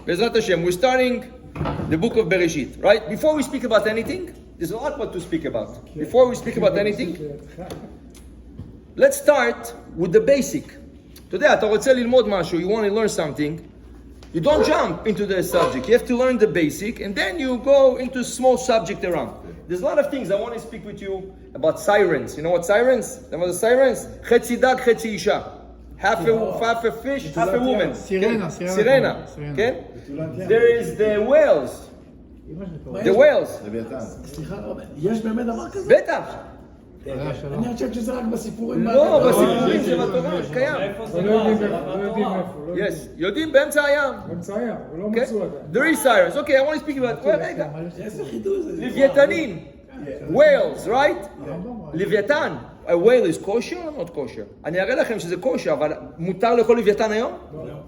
Bezrat Hashem, we're starting the book of Bereshit, right? Before we speak about anything, there's a lot what to speak about. Before we speak about anything, let's start with the basic. Today, אתה רוצה ללמוד משהו, you want to learn something, you don't jump into the subject. You have to learn the basic, and then you go into small subject around. There's a lot of things I want to speak with you about sirens. You know what sirens? You know what the sirens? חצי דג, חצי אישה. Half a fish, half a woman. Sirena. Okay? There is the whales. The whales. סליחה, יש באמת דבר כזה? בטח. אני חושב שזה רק בסיפורים. לא, בסיפורים זה בתורה, קיים. Yes, יודעים באמצע הים. באמצע הים, ולא מצאו עדיין. There is sirens. Okay, I want to speak about... רגע. איזה חידוש זה? לוויתנים. Whales, right? לוויתן. A whale is kosher or not kosher? אני אראה לכם שזה kosher, אבל מותר לאכול לוויתן היום?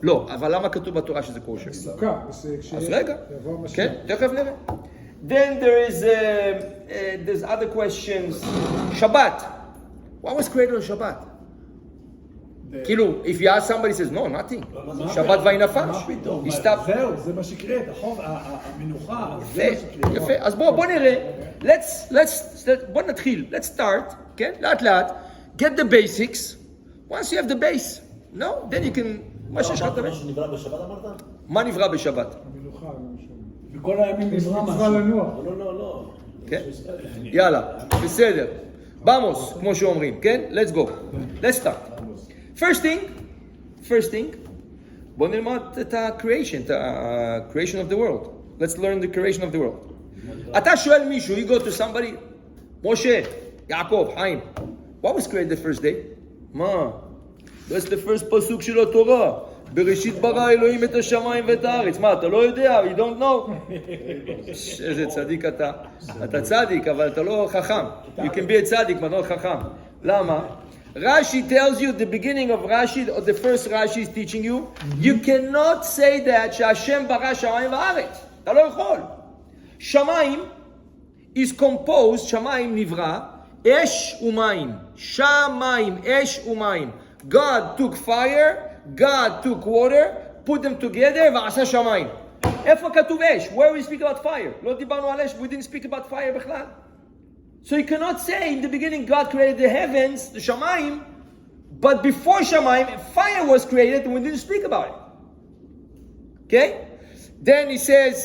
לא. אבל למה כתוב בתורה שזה kosher? סוכה. אז רגע. כן, תכף נראה. Then there is there's other questions. Shabbat. What was created on Shabbat? כאילו, if you ask somebody says no, nothing. Shabbat וינפש. זהו, זה מה שקראת, המנוחה. יפה. אז בוא נראה. בוא נתחיל. Let's start. כן? לאט לאט. Get the basics. Once you have the base, no, then you can... מה שיש לך תמיד. משהו נברא בשבת אמרת? מה נברא בשבת? המנוחה, למשל. בכל הימים נברא מצווה משהו. לנוח. לא. כן? יאללה, בסדר. במוס, כמו שאומרים, כן? Let's go. Let's start. First thing, בוא נלמד את creation of the world. Let's learn the creation of the world. אתה שואל מישהו, you go to somebody, משה, יעקב, חיים, what was created the first day? מה? That's the first פסוק של התורה. בראשית ברא אלוהים את השמיים ואת הארץ. מה, אתה לא יודע? You don't know? איזה צדיק אתה. אתה צדיק, אבל אתה לא חכם. You can be a צדיק, but not חכם. למה? Rashi tells you, the beginning of Rashi, or the first Rashi is teaching you, you cannot say that שהשם ברא שמיים וארץ. אתה לא יכול. שמיים is composed, שמיים נברא, אש ומים. שמיים, אש ומים. God took fire, God took water, put them together, ועשה שמיים. איפה כתוב אש? Where we speak about fire? לא דיברנו על אש, we didn't speak about fire בכלל. So you cannot say in the beginning God created the heavens, the shamayim, but before shamayim, fire was created and we didn't speak about it. Okay? Then he says,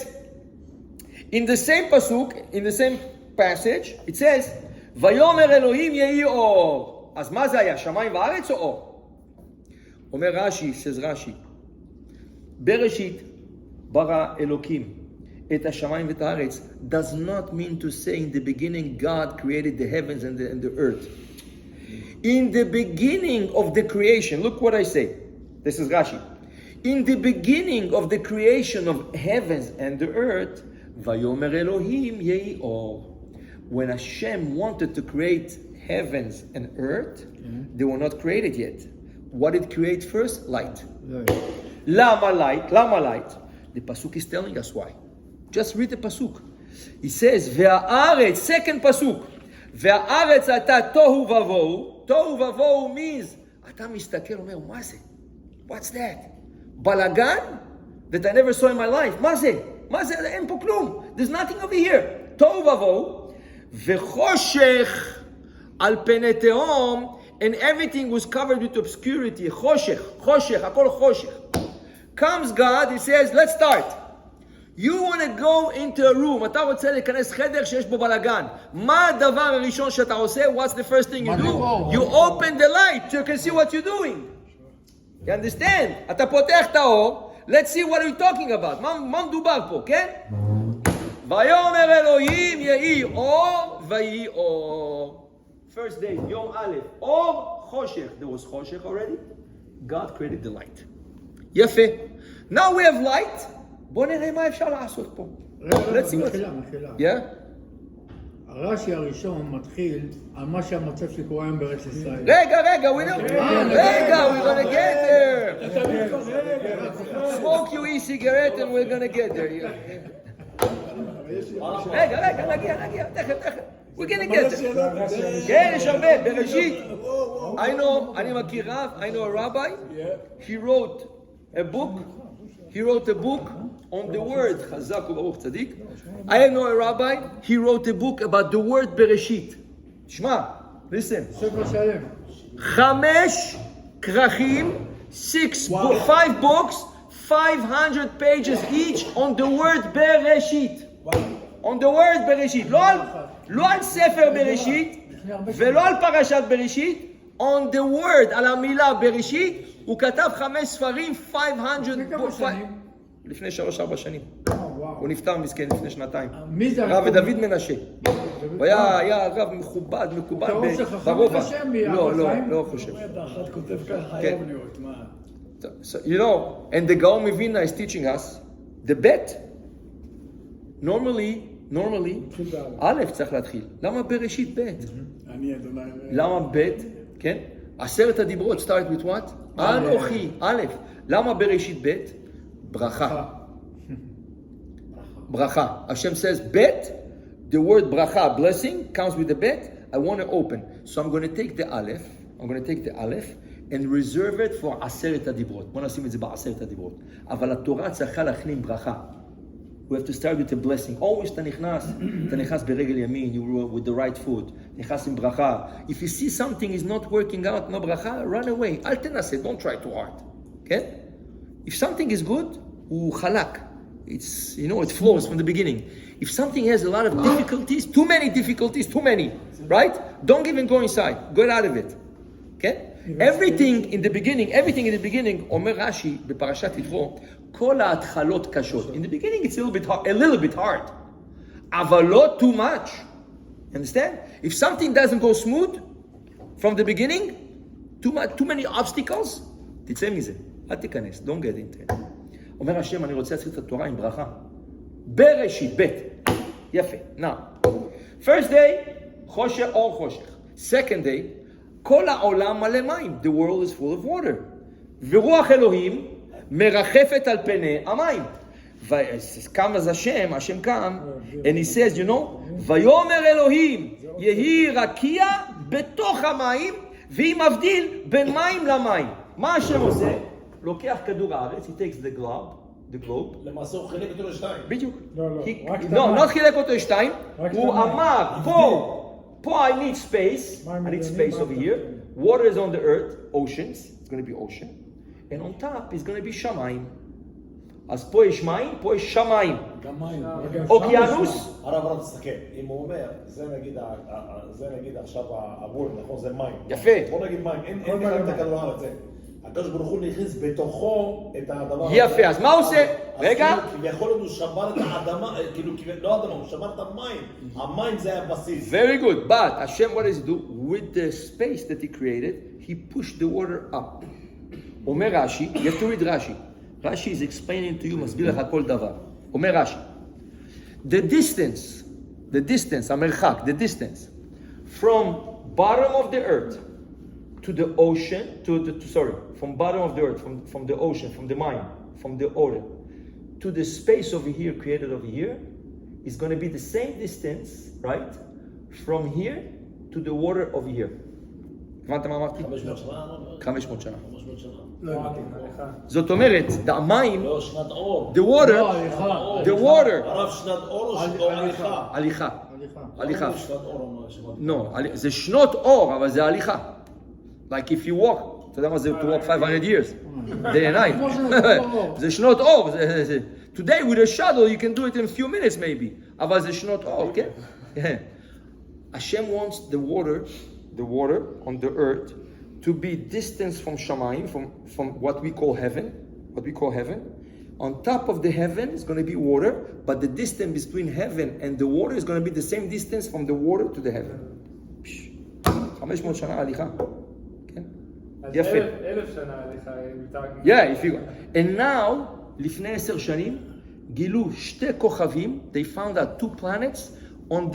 in the same pasuk, in the same passage, it says, ויאמר אלוהים יהי אור. אז מה זה היה? שמיים וארץ או אור? אומר רש"י, says רש"י, בראשית ברא אלוקים את השמיים ואת הארץ does not mean to say in the beginning God created the heavens and the earth. In the beginning of the creation, look what I say. This is Rashi. In the beginning of the creation of heavens and the earth, ויאמר אלוהים יהי אור. When Hashem wanted to create heavens and earth, they were not created yet. What did create first? Light. Lama light? Lama light? The pasuk is telling us why. Just read the pasuk. He says, והארץ, second pasuk, והארץ הייתה תוהו ובוהו. תוהו ובוהו means, אתה מסתכל, אומר, מה זה? What's that? בלגן? That I never saw in my life. מה זה? מה זה? אין פה כלום. There's nothing over here. תוהו ובוהו, וחושך על פני תהום, and everything was covered with obscurity. חושך, הכל חושך. Comes God, he says, let's start. You want to go into a room, אתה רוצה להיכנס חדר שיש בו בלגן. מה הדבר הראשון שאתה עושה? What's the first thing you do? You open the light so you can see what you're doing. You understand? אתה פותח את האור, let's see what we're talking about. מה מדובר פה, כן? ויאמר אלוהים יהי אור ויהי אור. First day, יום א', אור חושך. There was חושך already. God created the light. יפה. Now we have light. בוא נראה מה אפשר לעשות פה. Let's see what... מחילה. הרש"י הראשון מתחיל על מה שהמצב שקורה היום בארץ ישראל. רגע, we're gonna get there. Smoke you e-cigarette and we're gonna get there. רגע, נגיע, תכף. We're gonna get there. כן, יש הרבה, בראשית. אני מכיר רב, I know a rabbi. He wrote a book on the word, Chazak u'Baruch Tzadik. I know a rabbi, he wrote a book about the word Bereshit. Shema, listen. ספר שלם. 5 כרכים, 5 books, 500 pages each on the word Bereshit. On the word Bereshit. לא על ספר בראשית, ולא על פרשת בראשית. On the word, על המילה בראשית, הוא כתב 5 ספרים, 500... לפני 3-4 שנים. הוא נפטר מסכן לפני 2 רב דוד מנשה. הוא היה רב מכובד, מקובל ברובע. לא חושב. אחד כותב ככה, חייב להיות, מה? You know, and the Gaon Mivina is teaching us, the bet, normally, א' צריך להתחיל. למה בראשית ב'? אני אדוני... למה ב'? כן? 10 הדיברות, start with what? אנוכי, א'. למה בראשית ב'? ברכה. Bracha. Hashem says bet. The word bracha, blessing, comes with the bet. I want to open. So I'm going to take the aleph. And reserve it for 10 הדיברות. בוא נשים את זה ב10 הדיברות. אבל התורה צריכה להכין ברכה. We have to start with a blessing. Always אתה נכנס ברגל ימין, you with the right foot. נכנס עם ברכה. If you see something is not working out, no ברכה, run away. אל תנסה, don't try too hard. Okay? If something is good, הוא חלק. It's, you know, it flows from the beginning. If something has a lot of difficulties, too many, right? Don't even go inside. Get out of it. Okay? Everything in the beginning, אומר רש"י בפרשת יתרו, כל ההתחלות קשות. In the beginning it's a little bit hard. אבל לא too much. Understand? If something doesn't go smooth from the beginning, too many obstacles, תצא מזה. אל תיכנס. Don't get into it. אומר השם, אני רוצה להצליח את התורה עם ברכה. בראשית, ב'. יפה. Now, first day, חושך אור חושך. Second day, כל העולם מלא מים. The world is full of water. ורוח אלוהים מרחפת על פני המים. קם אז השם קם, and he says, you know, ויאמר אלוהים, יהי רקיע בתוך המים, והיא מבדיל בין מים למים. מה השם עושה? לוקח כדור הארץ, he takes the globe. למעשה הוא חילק אותו לשתיים. בדיוק. לא חילק אותו לשתיים, הוא אמר, פה I need space over here, water is on the earth, oceans, it's going to be ocean, and on top is going to be שמיים. אז פה יש מים, פה יש שמיים. גם מים. אוקיינוס. הרב, תסתכל, אם הוא אומר, זה נגיד עכשיו הבול, נכון, זה מים. יפה. בוא נגיד מים, אין את הכדור הארץ, הקדוש ברוך הוא נכניס בתוכו את האדמה. יפה, אז מה הוא עושה? רגע. כביכול הוא שמר את האדמה, כאילו, לא האדמה, הוא שמר את המים. המים זה הבסיס. Very good, but Hashem, what does he do? With the space that he created, he pushed the water up. אומר רש"י, you have to read רש"י. Rashi is explaining to you, מסביר לך כל דבר. אומר רש"י, the distance, המרחק, the distance, from bottom of the earth to the ocean, from bottom of the earth, from the ocean, from the mine, from the order, to the space over here, created over here, is going to be the same distance, right? From here to the water over here. הבנת מה אמרתי? 500 שנה. זאת אומרת, המים, לא, שנת אור. the water, הרב שנת אור או הליכה? הליכה. שנת אור. לא, זה שנות אור, אבל זה הליכה. Like if you walk, אתה יודע מה זה to walk 500 years, day and night. זה שנות אור. Today with a shuttle you can do it in a few minutes maybe, אבל זה שנות אור, כן? Hashem wants the water on the earth to be distance from Shamayim, from what we call heaven. On top of the heaven is going to be water, but the distance between heaven and the water is going to be the same distance from the water to the heaven. 500 שנה הליכה. כן? יפה. 1,000 שנה הליכה. Yeah, if you... And now, לפני 10 שנים, גילו 2 כוכבים, they found out 2 planets, on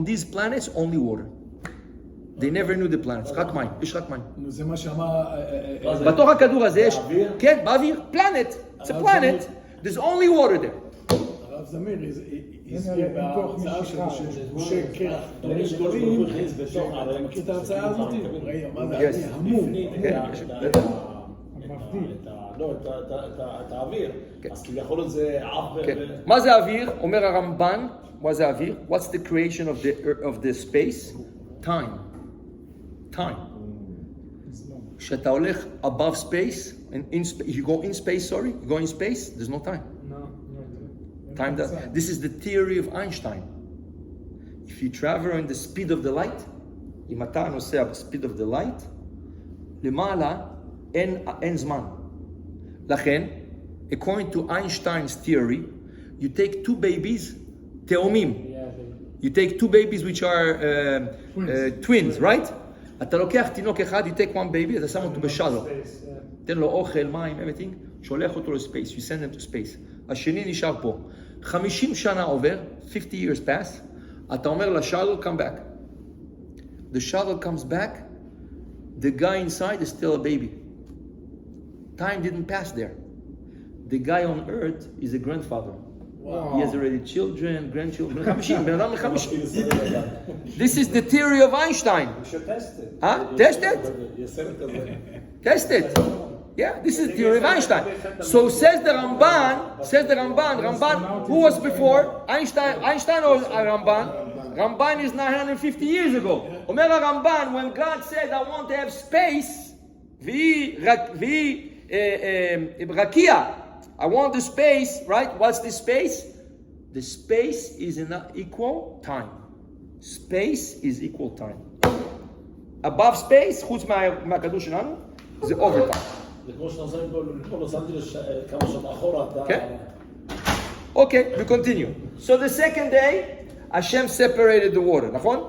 these planets only water. They never knew the planets. רק מים, יש רק מים. זה מה שאמר... בתוך הכדור הזה יש... כן, באוויר, planet. It's a planet. There's only water there. הרב זמיר הזכיר בהרצאה שלו שגושי קרח גדולים, אתה מכיר את ההרצאה הזאת? רגע, מה זה? המום. את האוויר. אז כביכול זה עף כן. מה זה אוויר? אומר הרמב"ן, מה זה אוויר? What's the creation of the space? Time. Time. כשאתה הולך above space, you go in space, you go in space, there's no time. Time does. This is the theory of Einstein. If you travel in the speed of the light, אם אתה נוסע בספיד of the light, למעלה אין זמן. לכן, according to Einstein's theory, you take two babies, תאומים. You take two babies which are twins, right? אתה לוקח תינוק אחד, you take one baby, אתה שם אותו בשאלו. תן לו אוכל, מים, everything, שולח אותו לספייס, you send them to space. השני נשאר פה. 50 שנה עובר, 50 years pass, אתה אומר לשאלו, come back. The shuttle comes back, the guy inside is still a baby. Time didn't pass there. The guy on earth is a grandfather. Wow. He has already children, grandchildren. This is the theory of Einstein. You should test it. Huh? Test it? Test it. Yeah, this is the theory of Einstein. So says the Ramban, who was before? Einstein or Ramban? Ramban is 950 years ago. Omer Ramban, when God said, I want to have space, rakia, I want the space, right? What's the space? The space is in equal time. Space is equal time. Above space, חוץ מהכדור שלנו, זה overtime. זה כמו שנוסעים פה לוס אנג'לס כמה שעות אחורה. Okay. Okay, we continue. So the second day, Hashem separated the water, נכון?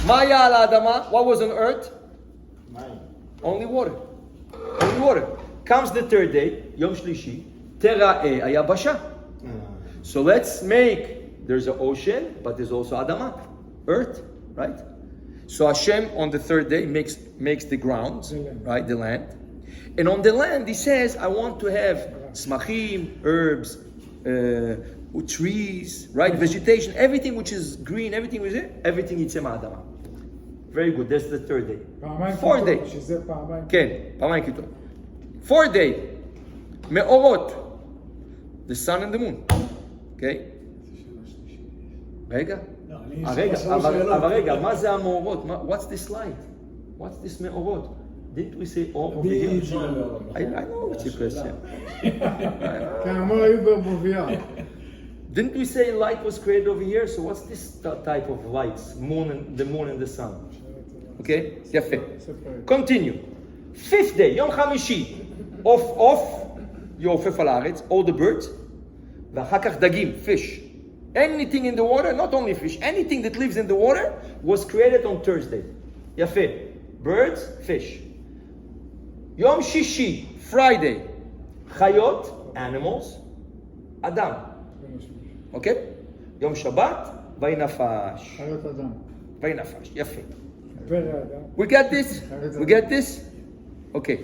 מה היה על האדמה? What was on earth? Only water. Only water. Comes the third day, יום שלישי, תראה היבשה. So let's make, there's an ocean, but there's also Adama, earth, right? So Hashem on the third day makes the ground, right, the land. And on the land, he says, I want to have smachim, herbs, trees, right, vegetation, everything which is green, everything which is it, everything yitzeh ma'adama. Very good, that's the third day. Fourth day. כן, פעמיים כיתות. Fourth day, מאורות, the sun and the moon. Okay? רגע, מה זה המאורות? What's this light? What's this מאורות? Didn't we say all over here? I know what's your question. Didn't we say light was created over here? So what's this type of lights? The moon and the sun. Okay? יפה. Continue. Fifth day, יום חמישי. Off, יעופף על הארץ, all the birds. ואחר כך דגים, fish. Anything in the water, not only fish, anything that lives in the water was created on Thursday. יפה. Birds, fish. יום שישי, Friday. חיות, animals. אדם. אוקיי? יום שבת, ויהי נפש. חיות אדם. ויהי נפש, יפה. We get this? We get this? Okay.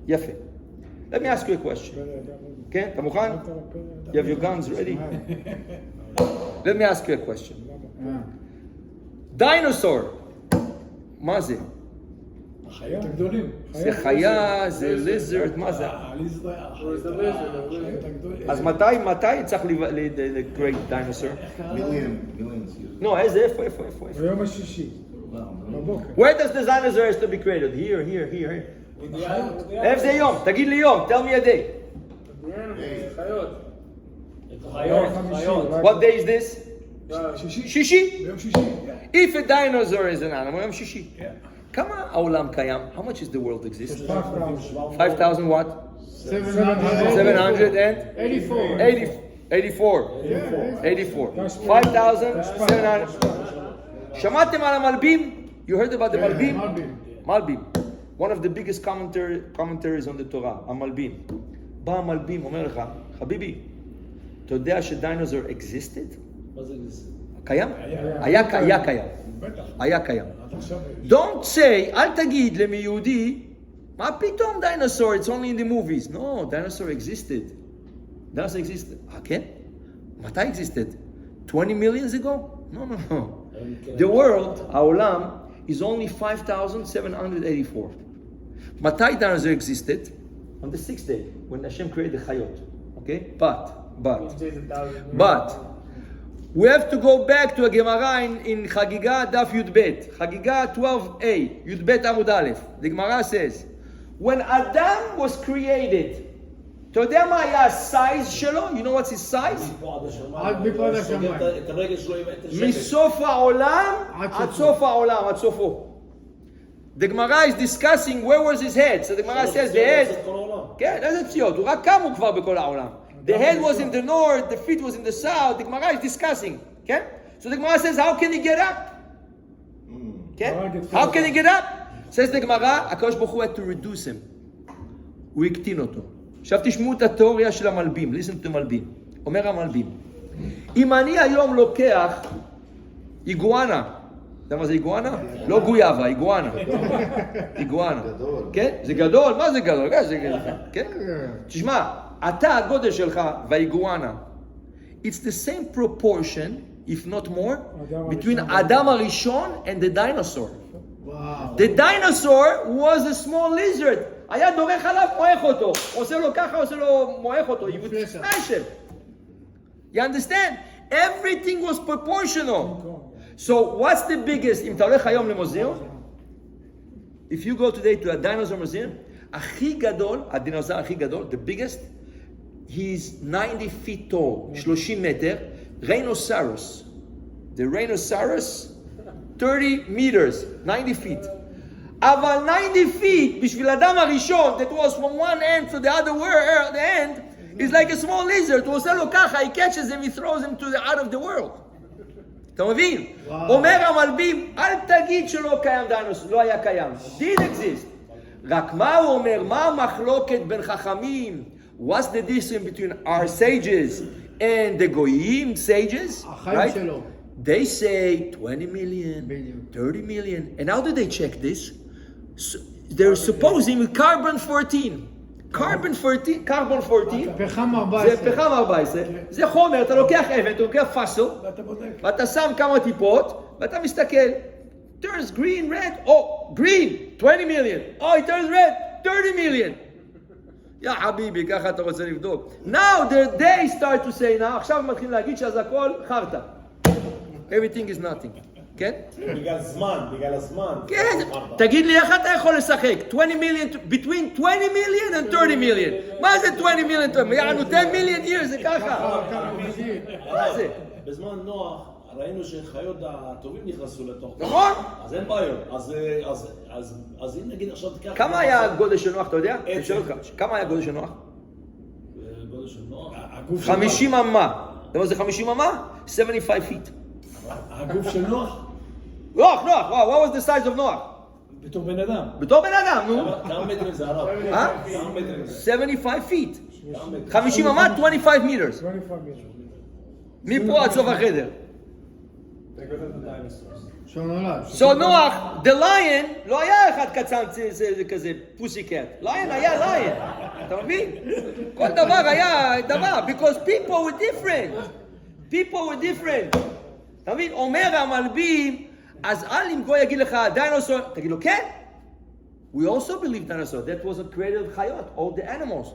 יפה. Let me ask you a question. כן? אתה מוכן? You have your guns ready? Let me ask you a question. Dinosaur. מה זה? החיות הגדולים. זה חיה, זה lizard, מה זה? אז מתי צריך ל-create dinosaur? Millions. לא, איפה? ביום השישי. בבוקר. Where does the dinosaur has to be created? Here. איפה זה יום? תגיד לי יום, tell me a day. What day is this? שישי. ביום שישי. If a dinosaur is an animal, יום שישי. כמה העולם קיים? How much does the world exist? 5,000 what? 784. 5,700. שמעתם על המלבים? You heard about the מלבים? מלבים. One of the biggest commentaries on the Torah, המלבים. בא המלבים, אומר לך, חביבי, אתה יודע שדינוזור existed? מה זה existed? קיים? היה קיים. Don't say, אל תגיד למי יהודי, מה פתאום dinosaur? It's only in the movies. No, dinosaur existed. כן? מתי existed? 20 millions ago? No. The world, העולם, is only 5,784. מתי dinosaur existed? On the 6th day, when Hashem created the Chayot. Okay? But, we have to go back to a Gemara in Chagiga Daf Yud Bet. Chagiga 12a, Yud Bet Amud Aleph. The Gemara says, when Adam was created, אתה יודע מה היה הסיze שלו? You know what's his size? עד מפעד השמיים. מסוף העולם עד סוף העולם, עד סופו. The Gemara is discussing where was his head. So the Gemara says the head... כן, איזה פציעות? הוא רק קם הוא כבר בכל העולם. The head was in the north, the feet was in the south. The Gemara is discussing. כן? So the Gemara says, how can he get up? כן? How can he get up? Says the Gemara, הקדוש ברוך הוא had to reduce him. הוא הקטין אותו. עכשיו תשמעו את התיאוריה של המלבים, listen to מלבים. אומר המלבים, אם אני היום לוקח איגואנה, אתה יודע מה זה איגואנה? לא גויאבה, איגואנה. איגואנה. כן? זה גדול? מה זה גדול? כן? תשמע, אתה הגודל שלך והאיגואנה, it's the same proportion, if not more, between האדם הראשון and the dinosaur. The dinosaur was a small lizard. היה דורך עליו, מועך אותו. עושה לו ככה, עושה לו, מועך אותו. You would smash him. You understand? Everything was proportional. So what's the biggest? אם אתה הולך היום למוזיאון, if you go today to a dinosaur museum, הכי גדול, הדינוזאור הכי גדול, the biggest, he's 90 feet tall, 30 מטר, Rhinoceros. The Rhinoceros, 30 meters, 90 feet. אבל 90 feet, בשביל האדם הראשון, that was from one end to the other the end, is like a small lizard. הוא עושה לו ככה, he catches him, he throws him to the out of the world. אתה מבין? אומר המלבים, אל תגיד שלא קיים דינוסור, לא היה קיים. did exist. רק מה הוא אומר? מה המחלוקת בין חכמים? What's the difference between our sages and the goyim sages? Right? They say 20 million, 30 million. And how do they check this? So they're supposing carbon 14. Carbon 14, פחם 14. זה פחם 14. זה חומר, אתה לוקח אבן, אתה לוקח פאסל, ואתה שם כמה טיפות, ואתה מסתכל. Turns green, red, oh, green, 20 million. Oh, it turns red, 30 million. יא חביבי, ככה אתה רוצה לבדוק. Now they start to say, now, עכשיו מתחילים להגיד שזה הכל חרטא. Everything is nothing. כן? בגלל הזמן. כן, תגיד לי איך אתה יכול לשחק? 20 million, between 20 million and 30 million. מה זה 20 million? יענו 10 million years, זה ככה. מה זה? בזמן נוח ראינו שחיות הטובים נכנסו לתוך. נכון? אז אין בעיות. אז אם נגיד עכשיו תיקח... כמה היה הגודל של נוח, אתה יודע? כמה היה הגודל של נוח? גודל של נוח? 50 אמה. אתה יודע מה זה 50 אמה? 75 feet. הגוף של נוח? נוח, what was the size of נוח? בתור בן אדם. בתור בן אדם, נו. כמה מטרים זה הרב? כמה מטרים זה? 75 feet. 50 אמה, 25 meters. מפה עד סוף החדר. So נוח, the lion, לא היה אחד קצן כזה, פוסי קאט. lion היה lion. אתה מבין? כל דבר היה דבר, because people were different. אתה מבין? אומר המלבים, אז אל אם גוי יגיד לך, דינוסור, תגיד לו, כן? We also believe dinosaur. That wasn't created חיות, all the animals.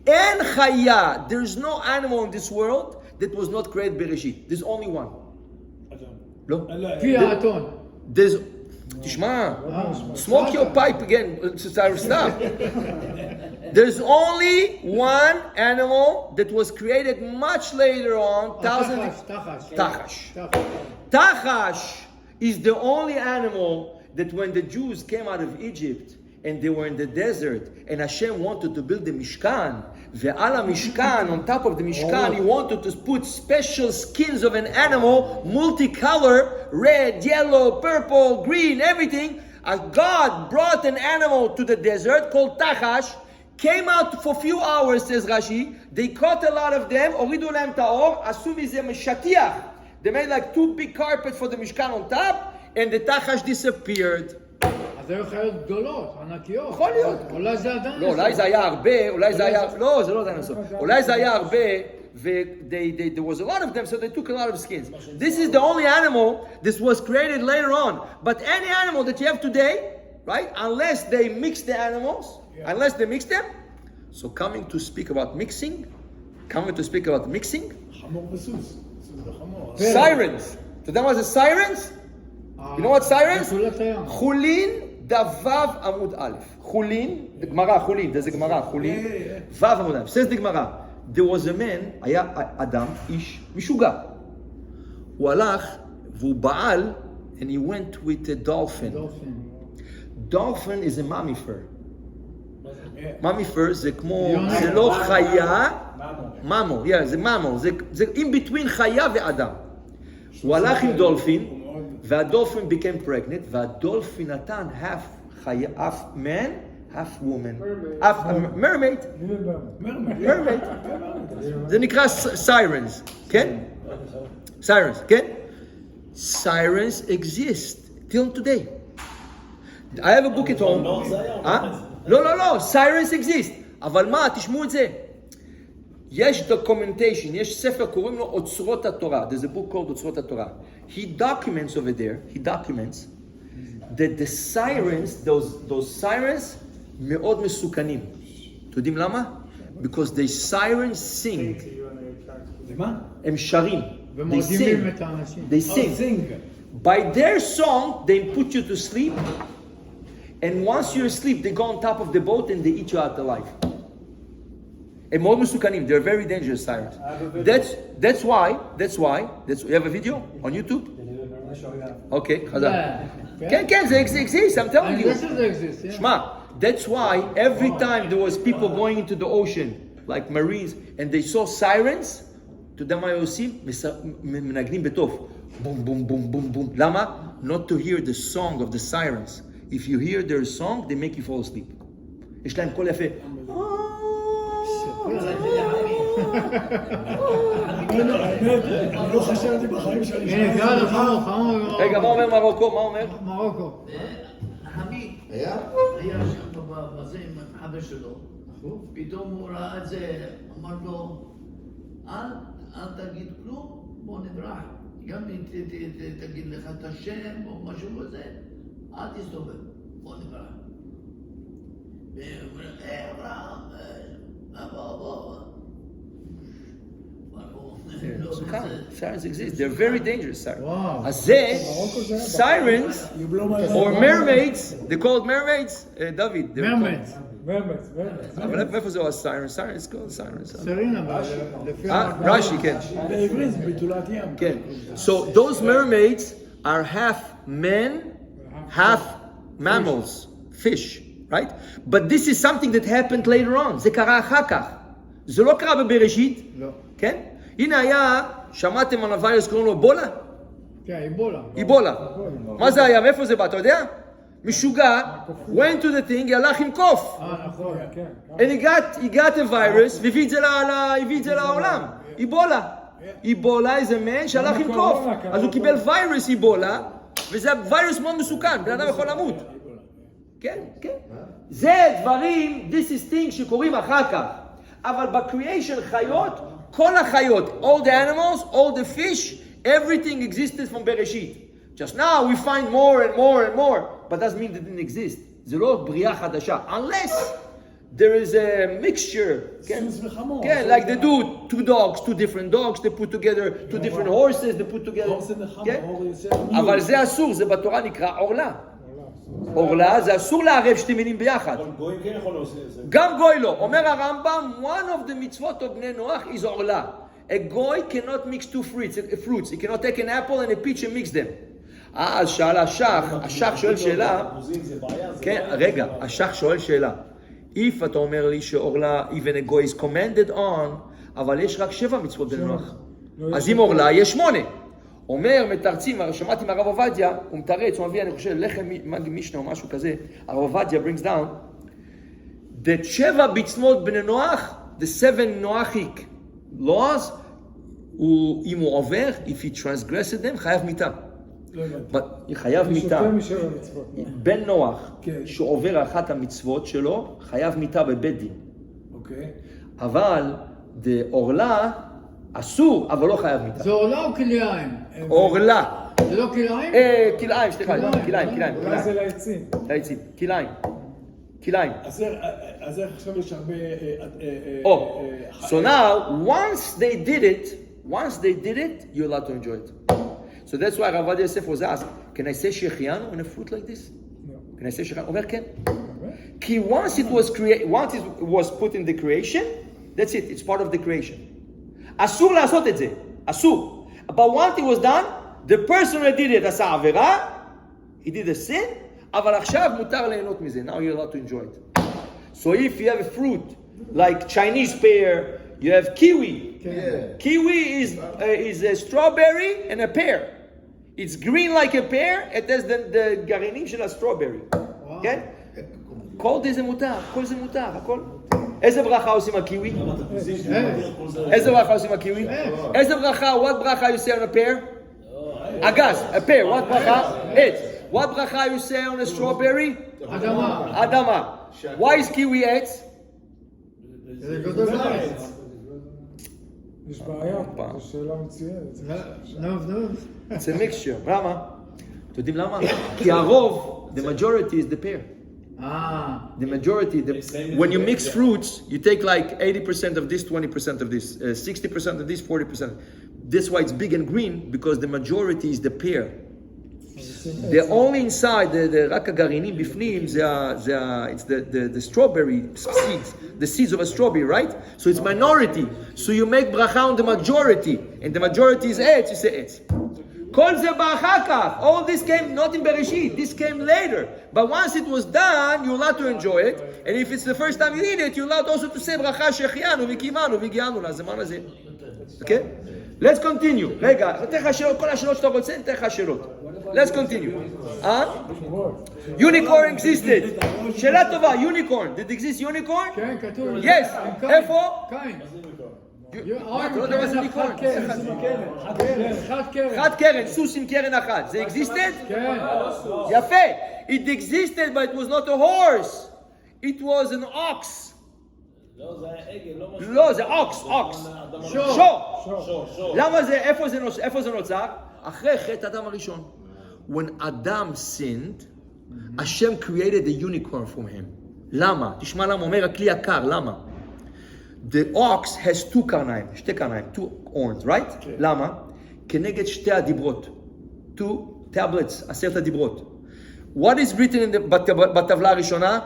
אין חיה, there's no animal in this world that was not created בראשית. There's only one. לא? פי האתון. There's... תשמע, smoke your pipe again, stop. There's only one animal that was created much later on, Tachash is the only animal that when the Jews came out of Egypt and they were in the desert and Hashem wanted to build the Mishkan, ve'ala Mishkan, on top of the Mishkan, he wanted to put special skins of an animal, multicolor, red, yellow, purple, green, everything. God brought an animal to the desert called Tachash, came out for a few hours, says Rashi. They caught a lot of them, הורידו להם את האור, עשו מזה משטיח. They made like 2 big carpets for the Mishkan on top, and the Tachash disappeared. אז היו חיות גדולות, ענקיות. יכול להיות. אולי זה עדיין. לא, אולי זה היה הרבה, לא, זה לא דינוסור. אולי זה היה הרבה, there was a lot of them, so they took a lot of skins. This is the only animal that was created later on. But any animal that you have today, right, unless they mix the animals, unless they mix them, So coming to speak about mixing, חמור וסוס. סוס וחמור. sirens. אתה יודע מה זה sirens? You know what sirens? בתולת הים. חולין דוו עמוד א'. חולין, גמרא, חולין, זה גמרא, חולין, וו עמוד א'. says the גמרא, there was a man, היה אדם, איש, משוגע. הוא הלך והוא בעל, and he went with a dolphin. Dolphin is a mammifer. מממיפר זה כמו, זה לא חיה, ממו, זה ממו, זה in between חיה ואדם. הוא הלך עם דולפין, והדולפין became pregnant, והדולפין נתן half man, half woman, half mermaid, זה נקרא sirens, כן? sirens, כן? sirens exist till today. I have a book at home. לא, sirens exist. אבל מה, תשמעו את זה. יש documentation, יש ספר, קוראים לו אוצרות התורה. There's a book called אוצרות התורה. He documents over there, that the sirens, those sirens, מאוד מסוכנים. אתם יודעים למה? Because the sirens sing. למה? הם שרים. ומרדימים את האנשים. They sing. By their song, they put you to sleep. And once you're asleep, they go on top of the boat and they eat you out alive. הם מאוד מסוכנים. They're very dangerous sirens. That's why, you have a video on YouTube? Okay, חזק. כן, זה exists, I'm telling you. שמע, that's why every time there was people going into the ocean, like marines, and they saw sirens, אתה יודע מה היו עושים? מנגנים בטוב. בום, בום, בום, בום, בום. למה? Not to hear the song of the sirens. If you hear their song, they make you fall asleep. יש להם קול יפה. לא חשבתי בחיים שאני... רגע, מה אומר מרוקו? מה אומר? מרוקו. חמיד היה שם בזה עם החבר שלו, פתאום הוא ראה את זה, אמר לו, אל תגיד כלום, בוא נברח. גם אם תגיד לך את השם או משהו כזה, אל תסתובב, בוא נברח. והוא אומר, בוא. Sirens exist. They're very dangerous sirens. אז זה, sirens, or mermaids, they called mermaids, דוד. Mermaids. אבל איפה זה sirens? Sirens called sirens. סרינה, לפי... רש"י, כן. בעברית זה בתולת ים. כן. So those mermaids are half men, half mammals, fish, right? But this is something that happened later on. זה קרה אחר כך. זה לא קרה בבראשית. לא. כן? הנה היה, שמעתם על הווירוס קוראים לו איבולה? כן, איבולה. איבולה. מה זה היה? מאיפה זה בא? אתה יודע? משוגע, went to the thing, הלך עם קוף. נכון. And he got a virus, והביא את זה לעולם. איבולה. איבולה זה man שהלך עם קוף. אז הוא קיבל ויירוס איבולה, וזה ויירוס מאוד מסוכן, בן אדם יכול למות. כן. זה דברים, this is things שקורים אחר כך. אבל בקריאיישן חיות, כל החיות, all the animals, all the fish, everything existed from Bereshit. Just now we find more and more, but doesn't mean they didn't exist. זה לא בריאה חדשה, unless there is a mixture. כן, like they do two dogs, two different dogs, they put together two different horses, they put together. כן? אבל זה אסור, זה בתורה נקרא עורלה. עורלה זה אסור לערב שתי מינים ביחד. אבל גוי כן יכול לעשות את זה. גם גוי לא. אומר הרמב"ם, one of the מצוות of בני נוח is עורלה. A goy cannot mix two fruits. He cannot take an apple and a peach and mix them. אז שאל השח שואל שאלה. כן, רגע, השח שואל שאלה. If אתה אומר לי שעורלה, even a goy is commanded on, אבל יש רק 7 מצוות בני נוח. אז אם עורלה, יש 8. אומר, מתרצים, שמעתי מהרב עובדיה, הוא מתרץ, הוא מביא, אני חושב, לחם משנה או משהו כזה, הרב עובדיה brings down, that 7 מצוות בני נוח, the 7 Noachic laws, אם הוא עובר, if he transgressed them, חייב מיתה. חייב מיתה. בן נוח, שעובר אחת המצוות שלו, חייב מיתה בבית דין. אבל, עורלה, אסור, אבל לא חייב מיתה. זה עורלה או כלאיים? עורלה. זה לא כלאיים? כלאיים, סליחה, כלאיים. אולי זה לעצים. לעצים, כלאיים. כליים. אז איך עכשיו יש הרבה... So now, once they did it, you're allowed to enjoy it. So that's why Rav Yosef was asked, can I say shechianu on a fruit like this? No. Can I say shechianu? אומר כן. כי once it was put in the creation, that's it, it's part of the creation. אסור לעשות את זה, אסור. But once it was done, the person who did it עשה עבירה, he did a sin, אבל עכשיו מותר ליהנות מזה. Now you're allowed to enjoy it. So if you have a fruit, like Chinese pear, you have kiwi. Yeah. Kiwi is a strawberry and a pear. It's green like a pear, it has the גרעינים של הסטרוברי. כן? כל זה מותר, כל זה מותר, הכל. איזה ברכה עושים הקיwi? איזה ברכה עושים הקיwi? איזה ברכה, what ברכה you say on a pear? אגס, a pear, what ברכה? עץ. What ברכה you say on a strawberry? אדמה. אדמה. Why is kiwi עץ? זה גדול בארץ. יש בעיה, זו שאלה מצוינת. It's a mixture. למה? אתם יודעים למה? כי הרוב, the majority is the pear. The majority, when you mix fruits, you take like 80% of this, 20% of this, 60% of this, 40%. That's why it's big and green, because the majority is the pear. The only inside, רק הגרעינים בפנים, it's the strawberry seeds, the seeds of a strawberry, right? So it's minority. So you make bracha on the majority, and the majority is עץ, you say עץ. כל זה בא אחר כך. All this came not in Bereshit, this came later. But once it was done, you're allowed to enjoy it. And if it's the first time you eat it, you're allowed also to say ברכה שהחיינו וקיימנו והגיענו לזמן הזה. Okay? Let's continue. רגע, נתן לך שאלות, כל השאלות שאתה רוצה, נתן לך שאלות. Let's continue. Unicorn existed. שאלה טובה, unicorn. Did exist unicorn? כן, כתוב. Yes. איפה? קין. אתה לא יודע מה זה unicorn? חד קרן. חד קרן, סוס עם קרן אחת. זה existed? כן. יפה. It existed, but it was not a horse. It was an ox. לא, זה היה עגל, לא משהו. לא, זה ox. שור. למה זה, איפה זה נוצר? אחרי חטא אדם הראשון. When Adam sinned, Hashem created a unicorn from him. למה? תשמע למה, אומר הכלי יקר, למה? The ox has two קרניים, שתי קרניים, two horns, right? למה? כנגד שתי הדיברות. Two tablets, 10 הדיברות. What is written בטבלה הראשונה?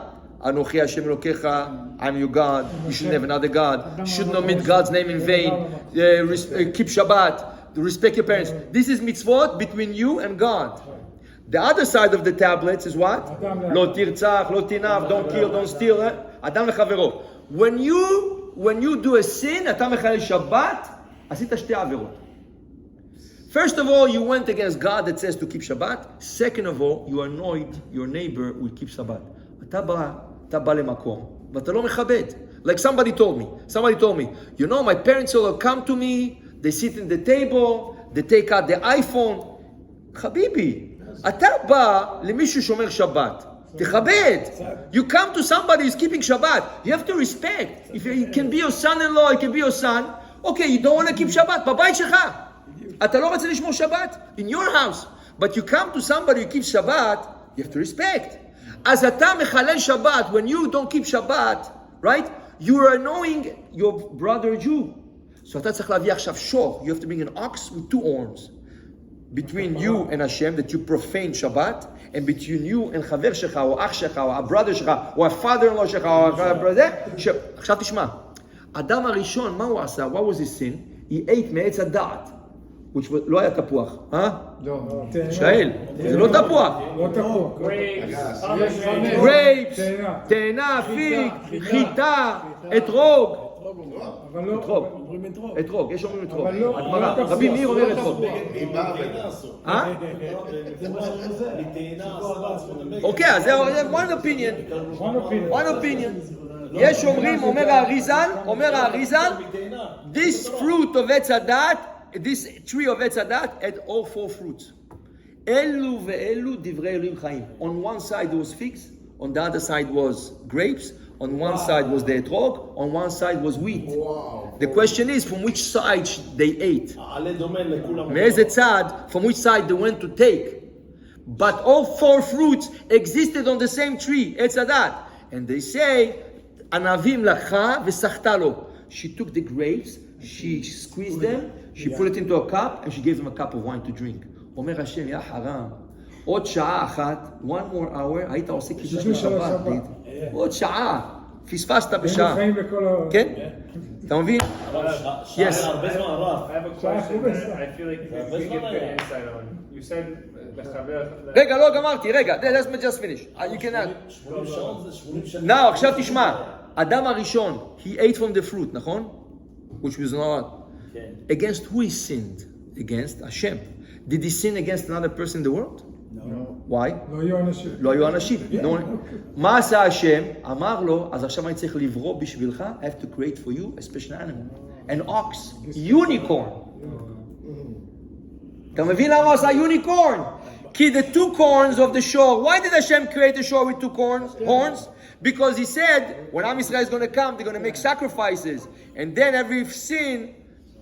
אנוכי השם אלוקיך, I'm your God, you should have another God, you should not meet God's name in vain, keep Shabbat, respect your parents. This is mitzvot between you and God. The other side of the tablets is what? לא תרצח, לא תנאף, don't kill, don't steal. אדם לחברו. When you do a sin, אתה מחלל שבת, עשית שתי עבירות. First of all, you went against God that says to keep Shabbat. Second of all, you annoyed your neighbor who keeps Shabbat. אתה בא למקום, ואתה לא מכבד. Like somebody told me, you know, my parents will come to me, they sit in the table, they take out the iPhone. חביבי, אתה בא למישהו שומר שבת. תכבד. You come to somebody who's keeping Shabbat. You have to respect. If it can be your son-in-law, it can be your son. Okay, you don't want to keep Shabbat. בבית שלך. אתה לא רוצה לשמור שבת? In your house. But you come to somebody who keeps Shabbat, you have to respect. אז אתה מחלל שבת, when you don't keep Shabbat, right? You are annoying your brother Jew. So אתה צריך להביא עכשיו שור. You have to bring an ox with two horns. Between you and Hashem, that you profane Shabbat, and between you and חבר שלך, או אח שלך, או הברother שלך, או ה-father-in-law שלך, או הברother, עכשיו תשמע. אדם הראשון, מה הוא עשה? What was his sin? He ate מעץ הדעת. לא היה תפוח, לא. שאל, זה לא תפוח. לא תפוח. גרייפס, תאנה, פיג, חיטה, אתרוג. אבל לא, אומרים אתרוג. אתרוג, יש אומרים אתרוג. אבל לא, הגמרא, רבי מאיר אומר אתרוג. אוקיי, אז זה one opinion. יש אומרים, אומר האריזל, this fruit of עץ הדת, this tree of עץ הדת had all 4 fruits. אלו ואלו דברי אלוהים חיים. On one side was figs, on the other side was grapes, on one side was the etrog, on one side was wheat. Wow. The question is, from which side they ate? מאיזה צד, from which side they went to take? But all 4 fruits existed on the same tree, עץ הדת. And they say, Anavim lakha v'sachta lo. She took the grapes, she squeezed them, she put it into a cup, and she gave them a cup of wine to drink. Omer Hashem, ya haram. עוד שעה אחת, one more hour, היית עושה קידוש לשבת. עוד שעה. פספסת בשעה. כן? אתה מבין? שעה הרבה זמן רב. I have a question. I feel like you can give good insight on. You said לחבר... רגע, לא גמרתי, רגע. Let's just finish. You can add. 80 שעות זה 80 שנים. Now, עכשיו תשמע. אדם הראשון, he ate from the fruit, נכון? Which was not. Against who he sinned? Against Hashem. Did he sin against another person in the world? No. Why? לא היו אנשים. מה עשה השם? אמר לו, אז עכשיו אני צריך לברוא בשבילך, I have to create for you a special animal. An ox. Unicorn. אתה מבין למה הוא עשה unicorn? כי the two corns of the shore, why did Hashem create the shore with two horns? Because he said, when Am Yisrael is going to come, they're going to make sacrifices. And then every sin,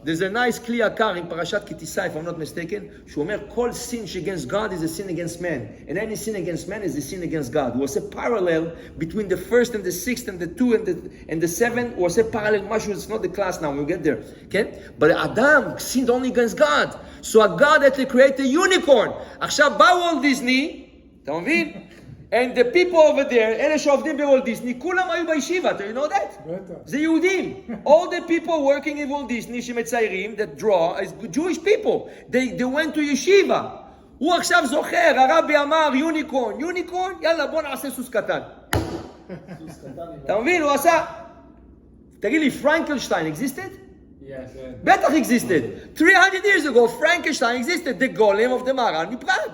there's a nice clear car in Parachat Kitisa, if I'm not mistaken, שאומר, כל sin against God is a sin against man. And any sin against man is a sin against God. הוא עושה parallel between the first and the sixth and the two and the seven. הוא עושה parallel משהו, it's not the class now, we'll get there. Okay? But Adam sinned only against God. So God had to create a unicorn. עכשיו בא וולט דיסני, אתה מבין? And the people over there, אלה שעובדים בוולט דיסני, כולם היו בישיבה, do you know that? זה יהודים. All the people working in וולט דיסני שמציירים, that draw, is Jewish people. They went to yeshiva. הוא עכשיו זוכר, הרבי אמר, יוניקורן, יאללה בוא נעשה סוס קטן. אתה מבין, הוא עשה... תגיד לי, פרנקלשטיין existed? Yes. בטח existed. 300 years ago, Frankenstein existed, the golem of the Maran מפראג.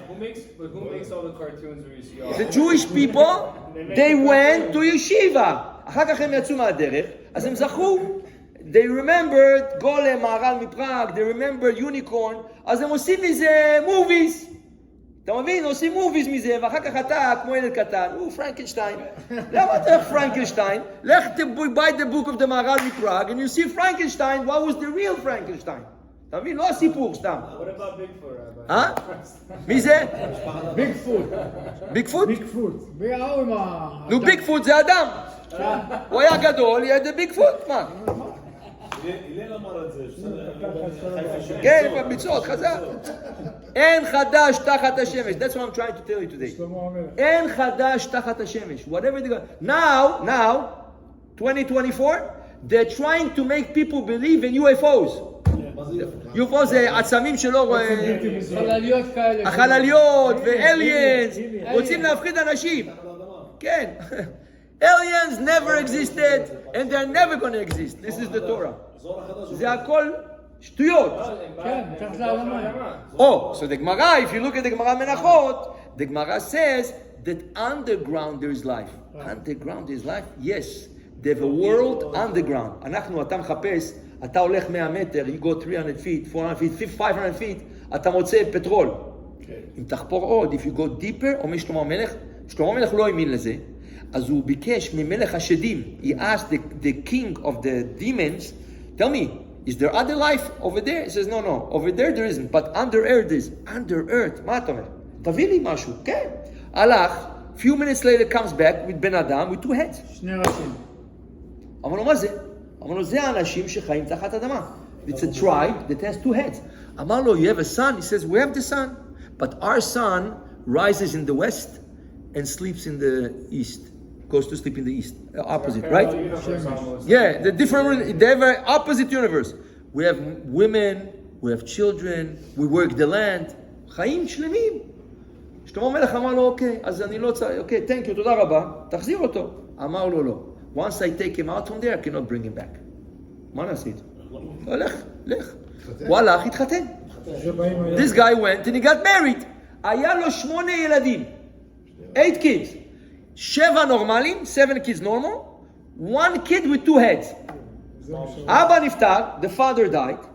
Who makes all the cartoons where you see all The Jewish people, they went to yeshiva. אחר כך הם יצאו מהדרך, אז הם זכו. They remembered גולם, מהר"ל מפראג, they remembered unicorn, אז הם עושים מזה movies. אתה מבין? עושים movies מזה, ואחר כך אתה, כמו ילד קטן, פרנקנשטיין. למה אתה הולך פרנקנשטיין? לך buy the book of the מהר"ל מפראג, and you see Frankenstein, what was the real Frankenstein? אתה מבין? לא הסיפור סתם. What about Bigfoot, Rabbi? אה? מי זה? ביגפוט. ביגפוט? ביגפוט. וההוא עם ה... נו, ביגפוט זה אדם. הוא היה גדול, יהיה ביגפוט, מה? הלל אמר את זה. כן, בביצות, חזק. אין חדש תחת השמש. That's what I'm trying to tell you today. אין חדש תחת השמש. Whatever they go. Now, 2024, they're trying to make people believe in UFOs. UFO זה עצמים שלא... חלליות כאלה. החלליות ו-aliens. רוצים להפחיד אנשים. כן. Aliens never existed and they're never going to exist. This is the Torah. זה הכל שטויות. כן, צריך לעלמה. Oh, so the Gemara, if you look at the Gemara Menachot, the Gemara says that underground there is life. Underground there is life? Yes. They have a world underground. אנחנו, אתה מחפש, אתה הולך 100 מטר, you go 300 feet, 400 feet, 500 feet, אתה מוצא פטרול. אם תחפור עוד, if you go deeper, אומר שלמה המלך, שלמה המלך לא האמין לזה, אז הוא ביקש ממלך השדים, he asked the king of the demons, tell me, is there other life over there? He says, no, over there isn't, but under earth is. Under earth, מה אתה אומר? תביא לי משהו, כן. הלך, few minutes later comes back with בן אדם, with two heads. שני ראשים. אמר לו, מה זה? אמר לו, זה האנשים שחיים תחת אדמה. It's a tribe that has two heads. אמר לו, you have a son? He says, we have the son. But our son rises in the west and sleeps in the east. Goes to sleep in the east. Opposite, right? Yeah, the different, they have an opposite universe. We have women, we have children, we work the land. חיים שלמים. שלמה המלך אמר לו, אוקיי, אז אני לא צריך, אוקיי, thank you, תודה רבה, תחזיר אותו. אמר לו, לא. Once I take him out from there, I cannot bring him back. מה נעשה איתו? לך. הוא הלך, התחתן. This guy went and he got married. היה לו 8 ילדים. 8 kids. 7 נורמלים, 7 kids normal. 1 kid with 2 heads. אבא נפטר, the father died.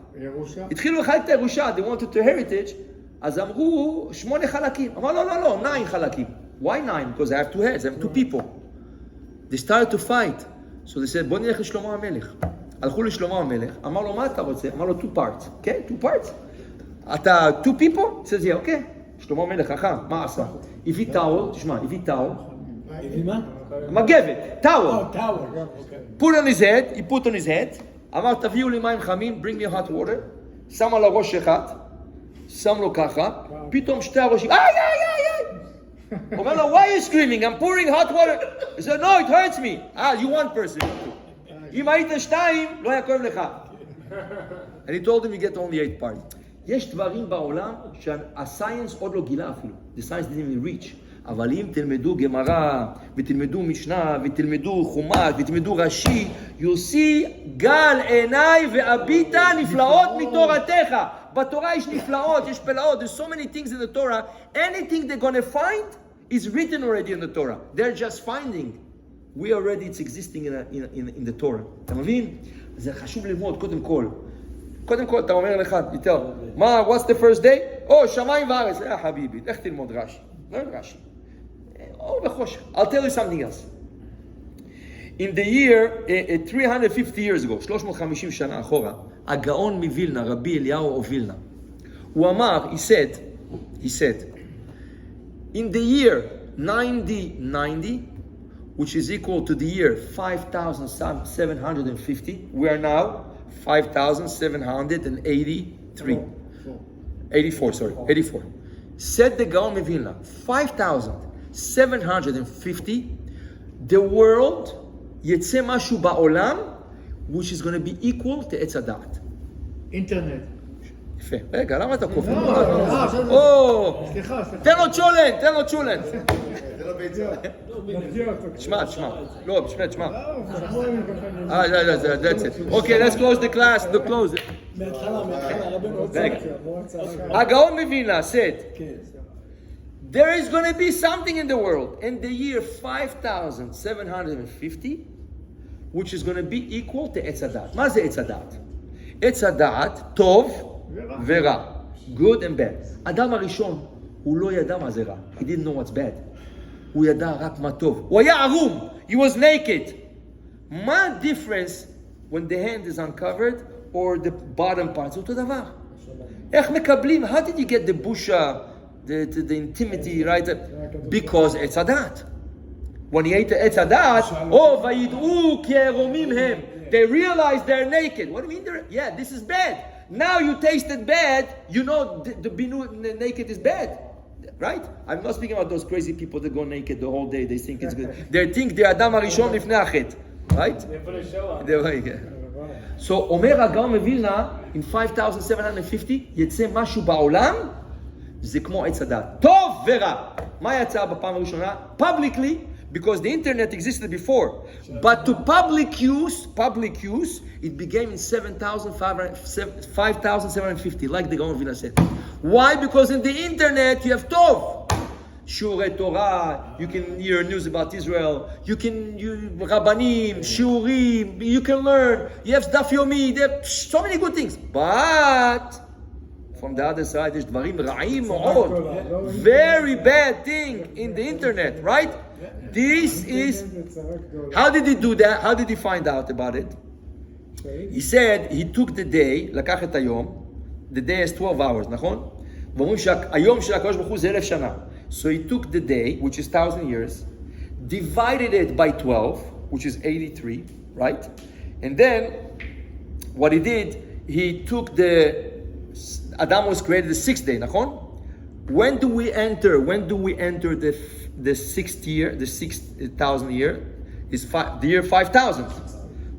התחילו לחלק את הירושה, they wanted to heritage. אז אמרו 8 חלקים. אמר לא, 9 חלקים. Why 9? Because I have 2 heads, I have 2 people. They started to fight. So they said, בוא נלך לשלמה המלך. הלכו לשלמה המלך, אמר לו, מה אתה רוצה? אמר לו, 2 parts. כן, 2 parts. אתה 2 people? He says, yeah, okay. שלמה המלך, חכם, מה עשה? הביא טאול, תשמע, הביא טאול. הביא מה? מגבת, towel. Tower. Okay. Put on his head, he put on his head, אמר תביאו לי מים חמים, bring me hot water, שם על הראש אחד, שם לו ככה, פתאום שתי הראשים, איי, איי, איי, איי. אומר לו, why are you screaming? I'm pouring hot water. He said, no, it hurts me. You one person. אם היית שתיים, לא היה כואב לך. And he told him you get only 8 parts. יש דברים בעולם שהסייאנס עוד לא גילה אפילו. The science didn't even reach. אבל אם תלמדו גמרא, ותלמדו משנה, ותלמדו חומש, ותלמדו רש"י, you'll see גל עיניי והביטה נפלאות מתורתך. בתורה יש נפלאות, יש פלאות. There's so many things in the Torah. Anything they're going to find is written already in the Torah. They're just finding. We already, it's existing in the Torah. אתה מבין? זה חשוב ללמוד קודם כל. קודם כל אתה אומר לך, יותר, מה, what's the first day? שמיים וארץ. חביבי, איך תלמוד רש"י? לא רש"י. בחושך. I'll tell you something else. In the year, 350 years ago, 350 שנה אחורה, הגאון מווילנה, רבי אליהו וילנה, הוא אמר, he said, in the year 90, which is equal to the year 5,750, we are now 5,783. 84. Said the Gaon of Vilna, 5,750, the world, יצא משהו בעולם, which is going to be equal to עץ הדת. אינטרנט. יפה. רגע, למה אתה קופא? סליחה. תן לו צ'ולנט. תשמע. לא, תשמע. That's it. Okay, let's close the class. Close it. הגאון מווילנה said, there is going to be something in the world in the year 5,750, which is going to be equal to עץ הדת. מה זה עץ הדת? עץ הדת, טוב ורע. Good and bad. אדם הראשון, הוא לא ידע מה זה רע. He didn't know what's bad. הוא ידע רק מה טוב. הוא היה ערום. He was naked. מה difference when the hand is uncovered or the bottom part? זה אותו דבר. איך מקבלים? How did you get the busha, the intimity, right? Because עץ הדת. When he ate עץ הדת, וידעו כי ערומים הם. They realize they're naked. What do you mean? Yeah, this is bad. Now you tasted bad, you know the naked is bad. Right? I'm not speaking about those crazy people that go naked the whole day. They think it's good. They think they're Adam HaRishon לפני החטא. Right? They put a show on. So, אומר הגאון מווילנה, in 5,750, יצא משהו בעולם, זה כמו עץ הדת. טוב ורע. מה יצא בפעם הראשונה? Publicly, because the internet existed before. But to public use, it began in 5,750, like the Gaon of Vilna said. Why? Because in the internet you have Tov. Shiurei Torah, you can hear news about Israel, you Rabbanim, Shiurim, you can learn, you have Daf Yomi, there are so many good things. But from the other side, there's Dvarim Ra'im Mo'od. Very bad thing in the internet, right? This is, how did he do that? How did he find out about it? He said he took the day, לקח את היום, the day has 12 hours, נכון? ואומרים שהיום של הקדוש ברוך הוא זה 1,000 שנה. So he took the day, which is 1,000 years, divided it by 12, which is 83, right? And then, what he did, he took Adam was created the 6th day, נכון? When do we enter the 6th year, the 6,000 year? Is the year 5,000.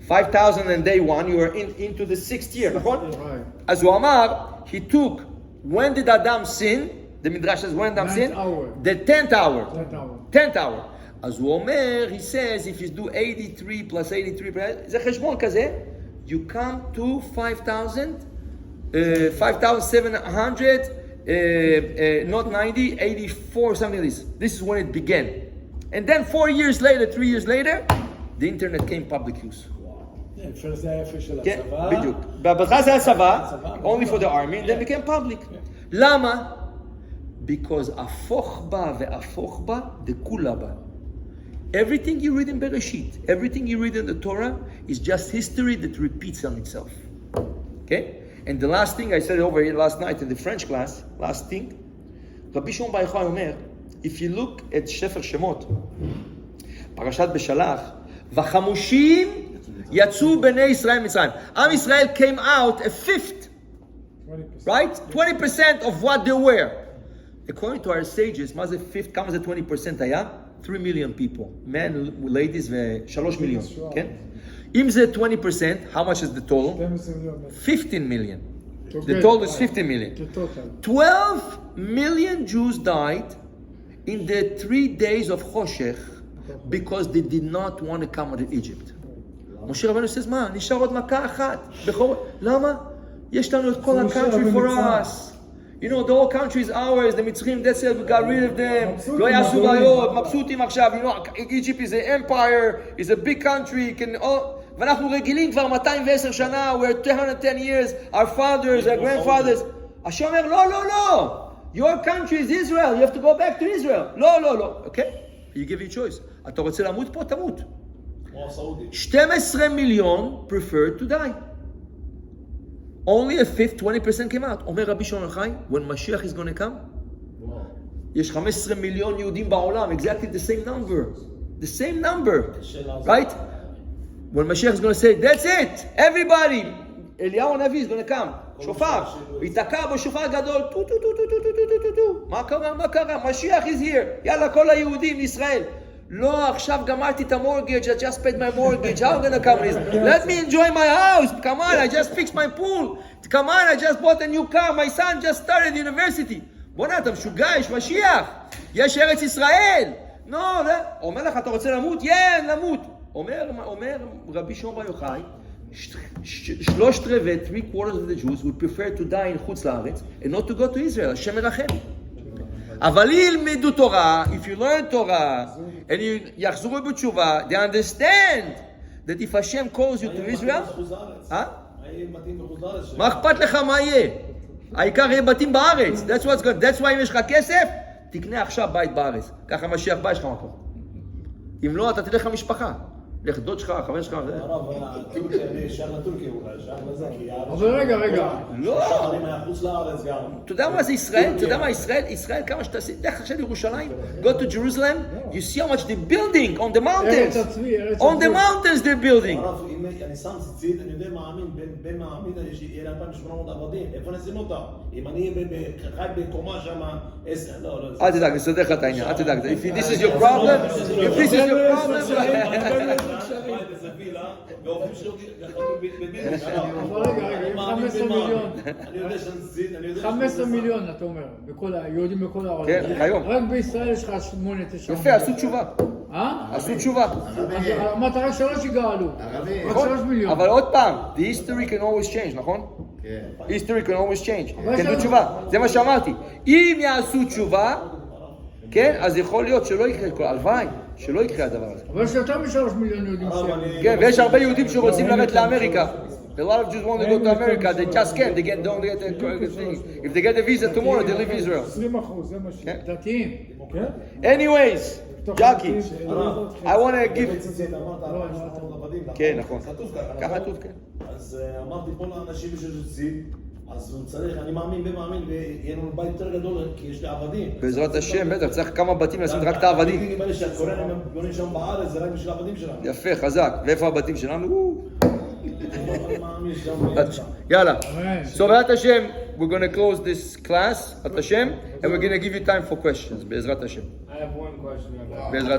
5,000 and day 1, you are into the 6th year, נכון? Right. As הוא אמר, he took, when did Adam sin? The Midrash says, when Adam sinned? The 10th hour. 10th hour. As הוא אומר, he says, if you do 83 plus 83, זה חשבון כזה, you come to 5,700, not 90, 84, something like this. This is when it began. And then 3 years later, the internet came public use. first זה היה יפה של כן, הצבא. בדיוק. בהתחלה זה הצבא, only for the army, then became public. למה? Because הפוך בה והפוך בה, דכולה בה. Everything you read in Bereshit, everything you read in the Torah is just history that repeats on itself. Okay? And the last thing I said over here last night in the French class, last thing, רבי שמעון בר יוחאי אומר, if you look at ספר שמות, פרשת בשלח, וחמושים יצאו בני ישראל מצרים. עם ישראל came out a fifth, 20%. right? 20% of what they were. According to our sages, מה זה fifth? כמה זה 20% היה? 3 million people. Men, ladies ו3 מיליון, כן? אם זה 20%, how much is the total? 12 מיליון. 15 million. The Okay. total is 15 million. The total. 12 million Jews died in the 3 days of Choshech because they did not want to come out of Egypt. משה רבנו says, מה? נשאר עוד מכה אחת. למה? יש לנו את כל ה-country for us. You know, the whole country is ours, the מצרים, that's it, we got rid of them. לא יעשו בעיות, מבסוטים עכשיו. You know, Egypt is an empire, is a big country, can all... ואנחנו רגילים כבר 210 שנה, we're 210 years, our fathers, our grandfathers. השם אומר, לא, לא, לא. Your country is Israel, you have to go back to Israel. לא, לא, לא. Okay? You give you choice. אתה רוצה למות פה, תמות. 12 מיליון preferred to die. Only a fifth, 20% came out. אומר רבי שמעון חי, when Mashiach is going to come, יש 15 מיליון יהודים בעולם, exactly the same number. The same number. Right? When Mashiach is going to say, that's it, everybody, אליהו הנביא is going to come, שופר, ויתקע בשופר גדול, טו טו טו טו טו טו טו טו טו, מה קרה, מה קרה, Mashiach is here, יאללה כל היהודים מישראל, לא, עכשיו גמרתי את המורtgage, I just paid my mortgage, how going to come is, let me enjoy my house, come on, I just fixed my pool, come on, I just bought a new car, my son just started university, בוא'נה, אתה משוגע, יש משיח, יש ארץ ישראל, לא, אומר לך, אתה רוצה למות? למות. אומר רבי שמעון בר יוחאי, 3/4, 3/4 of the Jews would prefer to die in חוץ לארץ and not to go to Israel. השם מרחם. אבל ילמדו תורה, if you learn Torah and you יחזרו בתשובה, they understand that if Hashem calls you to Israel, מה אכפת לך מה יהיה? העיקר יהיה בתים בארץ. That's why אם יש לך כסף, תקנה עכשיו בית בארץ. ככה משיח בא, יש לך מקום. אם לא, אתה תלך למשפחה. לך דוד שלך, חבר שלך. הרב, שייך לטורקיה אולי, שייך לזה, כי... אבל רגע. לא. אני מהחוץ לארץ גם. אתה יודע מה זה ישראל? אתה יודע מה ישראל? ישראל כמה שאתה עושה, לך עכשיו לירושלים, go to Jerusalem, you see how much they're building on the mountains. On the mountains they're building. הרב, אם אני שם ציצית, אני יודע מאמין, בין מאמין, יהיה לה 2,800 עבדים. איפה נשים אותם? אם אני חי בקומה שם, 10, לא. אל תדאג, נסדר לך את העניין, אל תדאג. If this is your problem, if this is your problem, והעובדים שלו בבילד. אבל רגע, 15 מיליון. אני יודע שאני ציצית, אני יודע... 15 מיליון, אתה אומר, יהודים בכל העולם. כן, היום. רק בישראל יש לך 8-9 מיליון. יפה, עשו תשובה. עשו תשובה. אז אמרת רק 3 יגאלו. רק 3 מיליון. אבל עוד פעם, the history can always change, נכון? כן. history can always change. כן, זו תשובה. זה מה שאמרתי. אם יעשו תשובה, כן, אז יכול להיות שלא יקרה, הלוואי, שלא יקרה הדבר הזה. אבל יש יותר מ3 מיליון יהודים שם. כן, ויש הרבה יהודים שרוצים לרדת לאמריקה. A lot of Jews want to go to America, they just can't, they don't get the thing. If they get a visa tomorrow, they leave Israel. 20%, זה מה ש... דתיים. Anyways, Jackie, I want to give... כן, נכון. ככה כתוב, כן. אז אמרתי פה לאנשים שרוצים, אז הוא צריך, אני מאמין ויהיה לנו בית יותר גדול, כי יש לי עבדים. בעזרת השם, בטח, צריך כמה בתים לשים רק את העבדים. נראה לי שהקוריאנים הם בונים שם בארץ, זה רק בשביל העבדים שלנו. יפה, חזק. ואיפה הבתים שלנו? אני מאמין שם. יאללה. So, בעזרת השם, we're going to close this class, בעזרת השם, and we're going to give you time for questions, בעזרת השם. I have one question. בעזרת